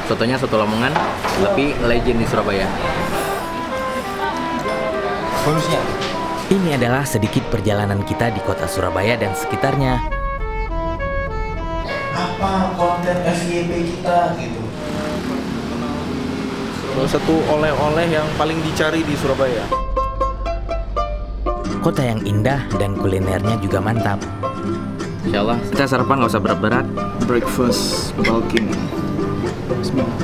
Sotonya soto Lamongan, tapi legend di Surabaya. Bonusnya. Ini adalah sedikit perjalanan kita di kota Surabaya dan sekitarnya. Apa konten FYP kita gitu? Salah satu oleh-oleh yang paling dicari di Surabaya. Kota yang indah dan kulinernya juga mantap. Insya Allah kita sarapan nggak usah berat-berat. Breakfast bulking. Bismillah.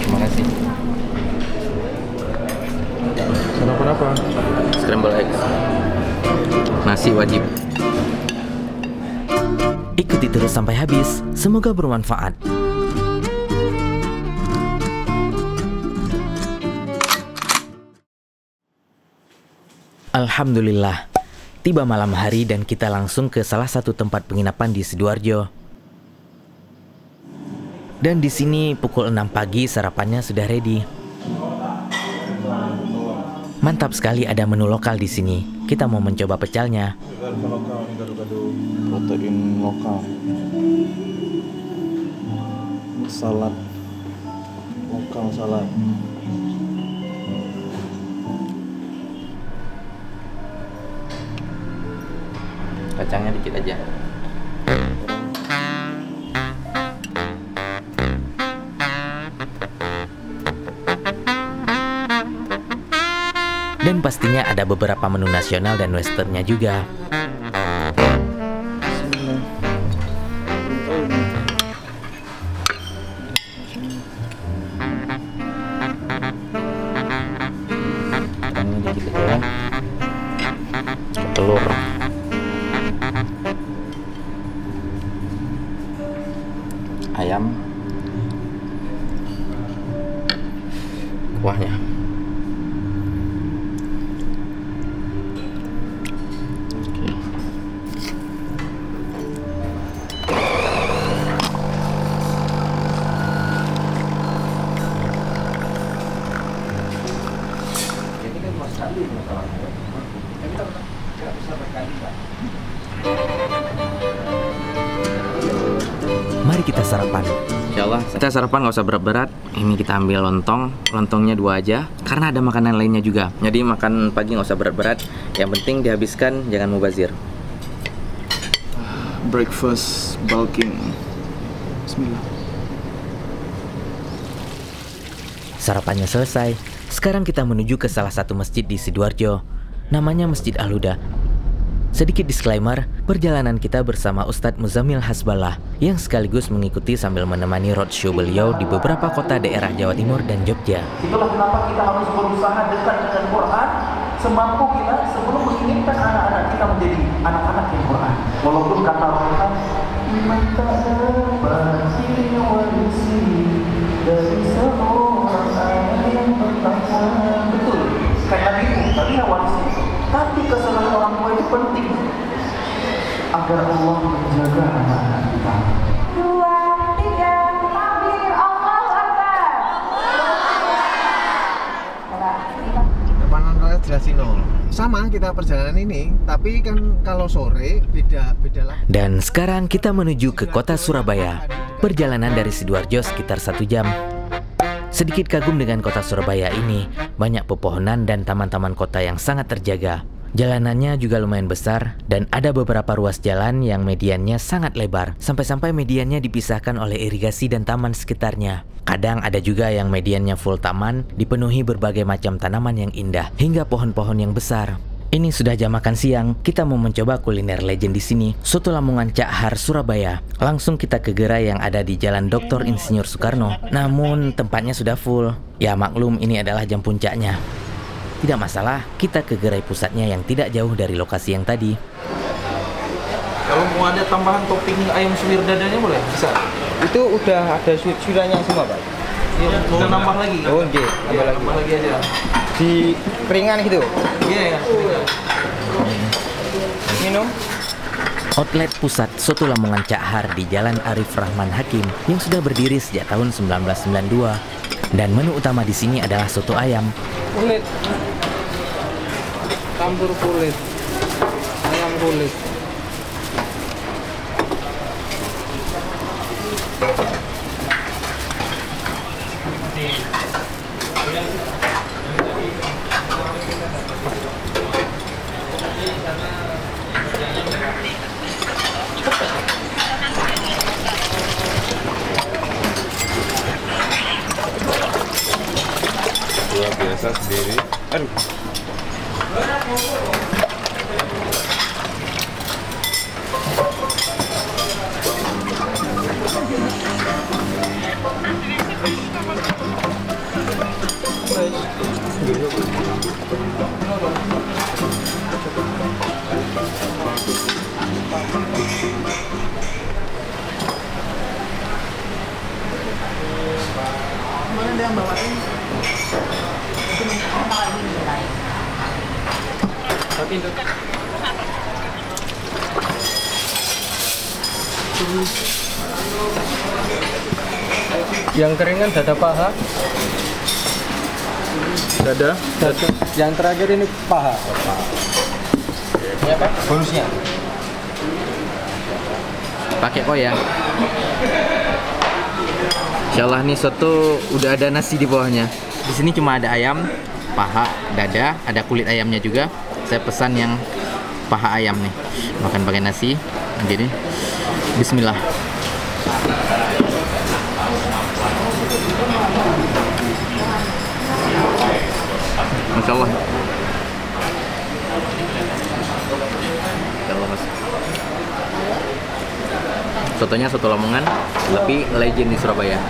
Terima kasih. Sarapan apa? Scramble eggs. Nasi wajib. Ikuti terus sampai habis, semoga bermanfaat. Alhamdulillah, tiba malam hari dan kita langsung ke salah satu tempat penginapan di Sidoarjo. Dan di sini pukul 6 pagi sarapannya sudah ready. Mantap sekali ada menu lokal di sini. Kita mau mencoba pecelnya. Protein lokal. Salad lokal salad. Kacangnya dikit aja. Dan pastinya ada beberapa menu nasional dan westernnya juga. Kacangnya dikit aja. Telur. Ayam. Kuahnya. Mari kita sarapan. Insya Allah kita sarapan nggak usah berat-berat. Ini kita ambil lontong, lontongnya 2 aja, karena ada makanan lainnya juga. Jadi makan pagi nggak usah berat-berat. Yang penting dihabiskan, jangan mubazir. Breakfast bulking. Bismillah. Sarapannya selesai. Sekarang kita menuju ke salah satu masjid di Sidoarjo. Namanya Masjid Al-Huda. Sedikit disclaimer, perjalanan kita bersama Ustadz Muzamil Hasballah yang sekaligus mengikuti sambil menemani roadshow beliau di beberapa kota daerah Jawa Timur dan Jogja. Itulah kenapa kita harus berusaha dekat dengan Quran semampu kita sebelum menginginkan anak-anak kita menjadi anak-anak yang Quran. Walaupun kata Quran, "Mata dapat diwarisi dari seorang ayah yang bertanya." Betul, kayak Nabi tadi warisi. Tapi kesalahan orang tua itu penting agar Allah menjaga anak-anak kita. 2, 3, takbir, Allahu Akbar. Depan raya jelasin sama kita perjalanan ini, tapi kan kalau sore beda lah. Dan sekarang kita menuju ke kota Surabaya. Perjalanan dari Sidoarjo sekitar 1 jam. Sedikit kagum dengan kota Surabaya ini, banyak pepohonan dan taman-taman kota yang sangat terjaga. Jalanannya juga lumayan besar dan ada beberapa ruas jalan yang mediannya sangat lebar. Sampai-sampai mediannya dipisahkan oleh irigasi dan taman sekitarnya. Kadang ada juga yang mediannya full taman, dipenuhi berbagai macam tanaman yang indah, hingga pohon-pohon yang besar. Ini sudah jam makan siang, kita mau mencoba kuliner legend di sini, Soto Lamongan Cak Har Surabaya. Langsung kita ke gerai yang ada di Jalan Dr. Insinyur Soekarno. Namun tempatnya sudah full. Ya maklum ini adalah jam puncaknya. Tidak masalah, kita ke gerai pusatnya yang tidak jauh dari lokasi yang tadi. Kalau mau ada tambahan topping ayam suwir dadanya boleh? Bisa. Itu udah ada suiranya semua, Pak. Iya, mau nambah lagi kan? Oh, nggih, Iya, nambah lagi aja. Di keringan gitu. Iya, ya. Minum. Outlet pusat Soto Lamongan Cak Har di Jalan Arif Rahman Hakim yang sudah berdiri sejak tahun 1992. Dan menu utama di sini adalah soto ayam. Kulit. campur kulit, ayam kulit. Luar biasa sendiri. Aduh. Mana dia yang bawain? Itu minta lagi nilai. Tapi itu yang keringan dada paha. Dada. Yang terakhir ini paha. Ini apa? Bonusnya. Pakai kok ya. Insyaallah nih soto udah ada nasi di bawahnya. Di sini cuma ada ayam, paha, dada, ada kulit ayamnya juga. Saya pesan yang paha ayam nih. Makan pakai nasi. Jadi bismillah. Masya Allah. Sotonya soto Lamongan, tapi legend di Surabaya.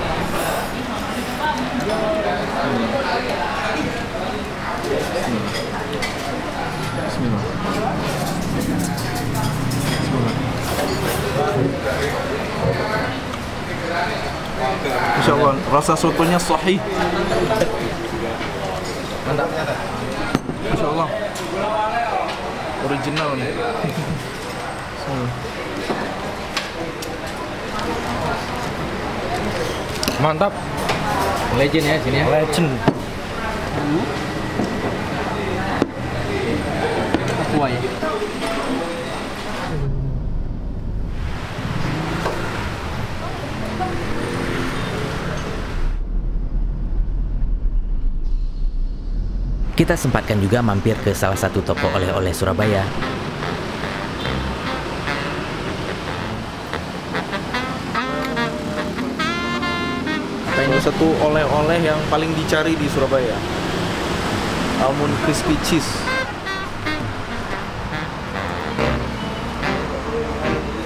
Bismillah. Insya Allah, rasa sotonya sahih. Mantap. Masya Allah, original nih. Mantap. Legend ya sini ya. Legend. Tua ya. Kita sempatkan juga mampir ke salah satu toko oleh-oleh Surabaya. Ini satu oleh-oleh yang paling dicari di Surabaya. Almond crispy cheese.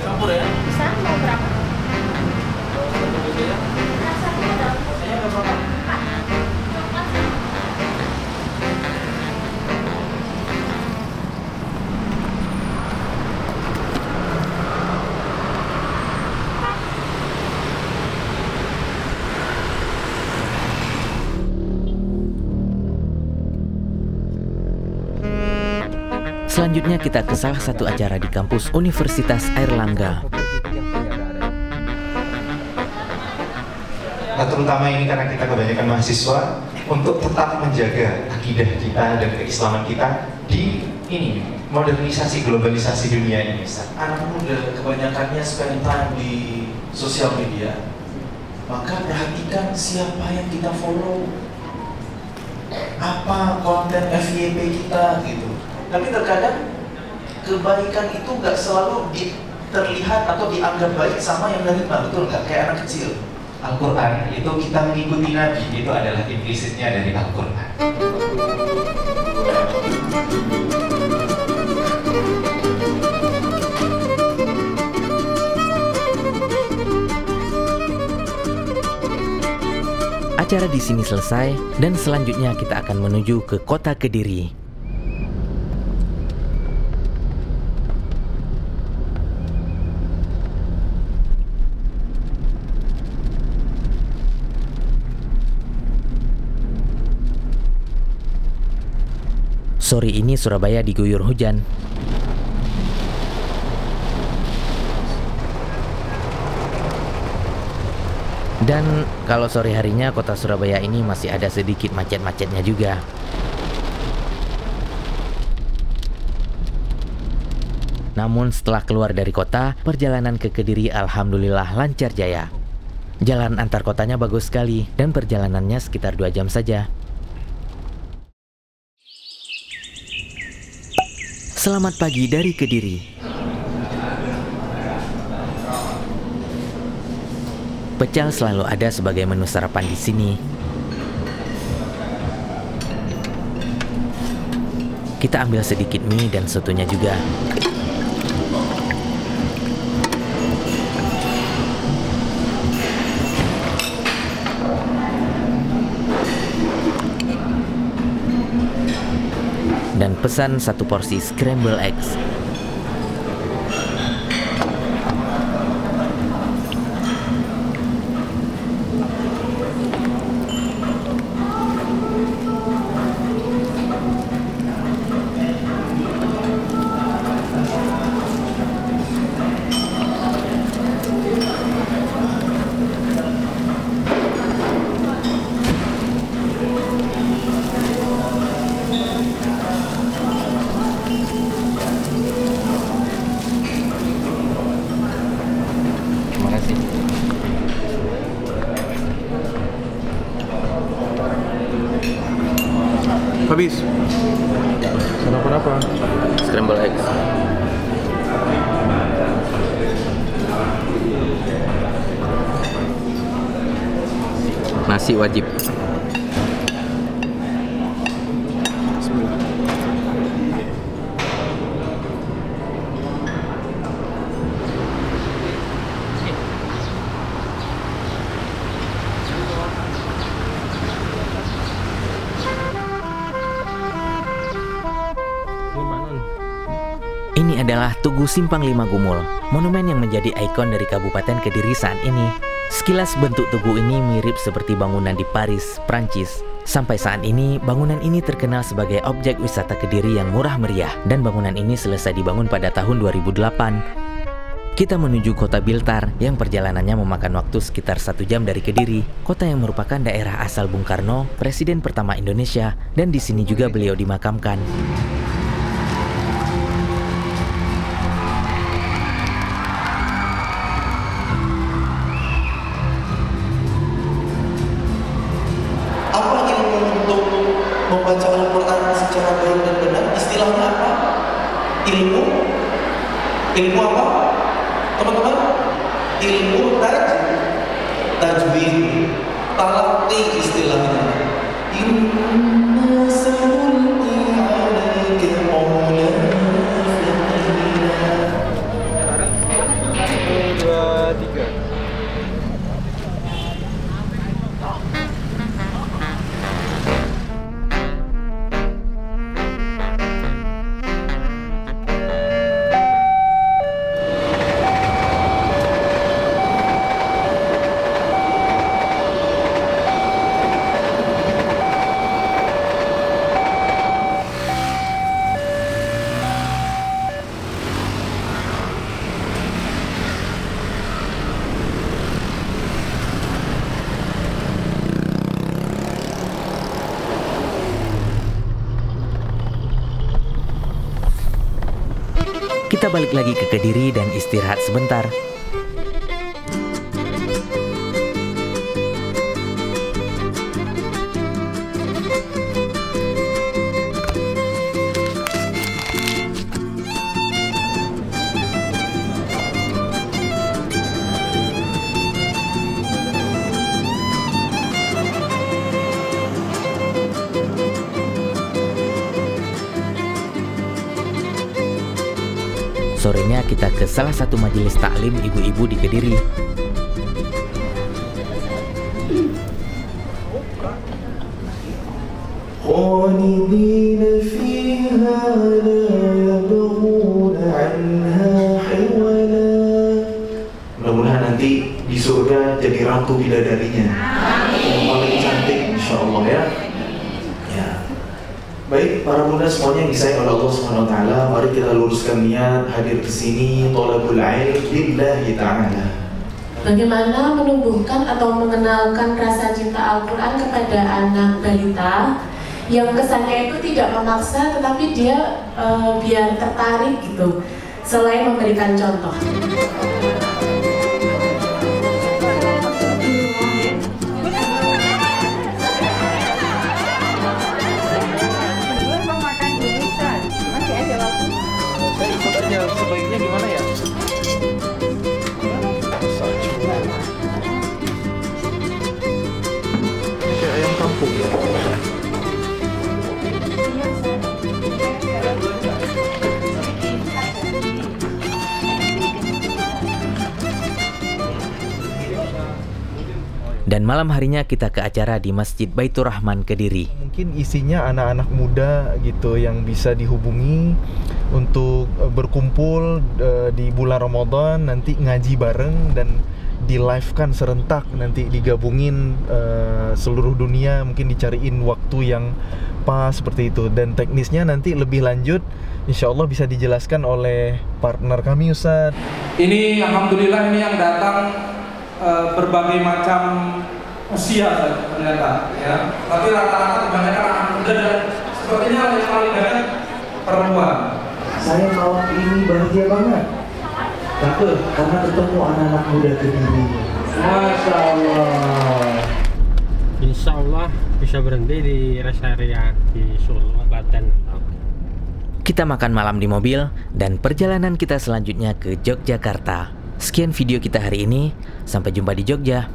Campur ya? Bisa mau berapa? Selanjutnya kita ke salah satu acara di kampus Universitas Airlangga. Nah, terutama ini karena kita kebanyakan mahasiswa untuk tetap menjaga akidah kita dan keislaman kita di ini modernisasi globalisasi dunia ini. Anak muda kebanyakannya spend time di sosial media, maka perhatikan siapa yang kita follow, apa konten FYP kita gitu. Tapi terkadang kebaikan itu nggak selalu terlihat atau dianggap baik sama yang nerima, betul nggak? Kayak anak kecil. Al-Quran itu kita mengikuti Nabi, itu adalah implisitnya dari Al-Quran. Acara di sini selesai dan selanjutnya kita akan menuju ke kota Kediri. Sore ini Surabaya diguyur hujan. Dan kalau sore harinya kota Surabaya ini masih ada sedikit macet-macetnya juga. Namun setelah keluar dari kota, perjalanan ke Kediri alhamdulillah lancar jaya. Jalan antar kotanya bagus sekali dan perjalanannya sekitar 2 jam saja. Selamat pagi dari Kediri. Pecel selalu ada sebagai menu sarapan di sini. Kita ambil sedikit mie dan sotonya juga. Dan pesan 1 porsi scramble eggs. Habis. Sarapan apa? Scramble eggs. Nasi wajib. Ini adalah Tugu Simpang 5 Gumul, monumen yang menjadi ikon dari Kabupaten Kediri saat ini. Sekilas bentuk tugu ini mirip seperti bangunan di Paris, Prancis. Sampai saat ini, bangunan ini terkenal sebagai objek wisata Kediri yang murah meriah, dan bangunan ini selesai dibangun pada tahun 2008. Kita menuju kota Biltar yang perjalanannya memakan waktu sekitar 1 jam dari Kediri, kota yang merupakan daerah asal Bung Karno, Presiden pertama Indonesia, dan di sini juga beliau dimakamkan. Membaca Al-Quran secara baik dan benar, istilahnya apa? Ilmu apa? Teman-teman, ilmu tajwid, talaqi istilahnya. Inna sanulqi 'alaika qawlan thaqila. 1, 2, 3. Kita balik lagi ke Kediri dan istirahat sebentar. Sorenya kita ke salah satu majelis taklim ibu-ibu di Kediri. Mudah-mudahan nanti di surga jadi ratu bidadarinya. Yang paling cantik insya Allah ya. Baik, para bunda semuanya yang disayang oleh Allah Subhanahu wa taala, mari kita luruskan niat hadir ke sini thalabul ilm lillahi ta'ala. Bagaimana menumbuhkan atau mengenalkan rasa cinta Al-Quran kepada anak balita yang kesannya itu tidak memaksa, tetapi dia biar tertarik gitu. selain memberikan contoh. Saya ikut aja, sebaiknya gimana ya? Kayak ayam kampung ya. Dan malam harinya kita ke acara di Masjid Baitur Rahman Kediri. Mungkin isinya anak-anak muda gitu yang bisa dihubungi untuk berkumpul di bulan Ramadan, nanti ngaji bareng dan di live-kan serentak, nanti digabungin seluruh dunia, mungkin dicariin waktu yang pas seperti itu. Dan teknisnya nanti lebih lanjut insya Allah bisa dijelaskan oleh partner kami, Ustadz. Ini alhamdulillah ini yang datang berbagai macam usia ternyata ya, tapi rata-rata kebanyakan anak muda dan sepertinya yang paling banyak perempuan. Saya malam ini bahagia banget. Kenapa? Karena ketemu anak-anak muda Kediri. Masya Allah. Insya Allah bisa berhenti di rest area di Solo, Klaten. Kita makan malam di mobil dan perjalanan kita selanjutnya ke Yogyakarta. Sekian video kita hari ini, sampai jumpa di Jogja.